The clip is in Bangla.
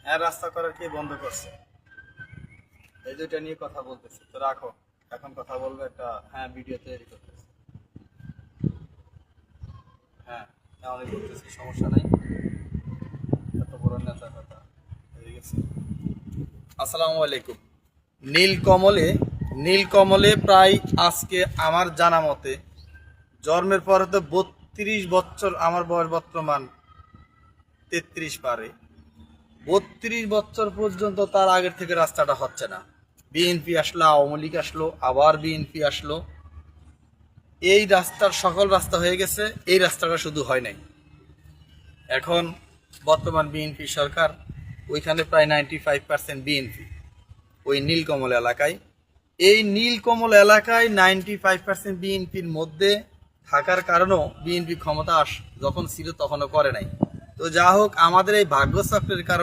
হ্যাঁ, রাস্তা করার কে বন্ধ করছে? এই দুইটা নিয়ে কথা বলতেছি, তো রাখো। এখন কথা বলবো একটা। হ্যাঁ, ভিডিও তৈরি করতেছি। হ্যাঁ, তাহলে বলতেছি, সমস্যা নাই। এত বড় নেতা কথা হয়ে গেছে। আসসালামু আলাইকুম। নীলকমলে নীলকমলে প্রায় আজকে আমার জানা মতে জন্মের পরে তো 32 বছর, আমার বয়স বর্তমান 33 পারে। 32 বছর পর্যন্ত তার আগের থেকে রাস্তাটা হচ্ছে না। বিএনপি আসলো, আওয়ামী লীগ আসলো, আবার বিএনপি আসলো, এই রাস্তার সকল রাস্তা হয়ে গেছে, এই রাস্তাটা শুধু হয় নাই। এখন বর্তমান বিএনপি সরকার, ওইখানে প্রায় 95% বিএনপি ওই নীলকমল এলাকায়। এই নীলকমল এলাকায় 95% বিএনপির মধ্যে থাকার কারণেও বিএনপি ক্ষমতা যখন ছিল তখনও করে নাই। তো যা হোক, আমাদের এই ভাগ্যচক্রের কারণে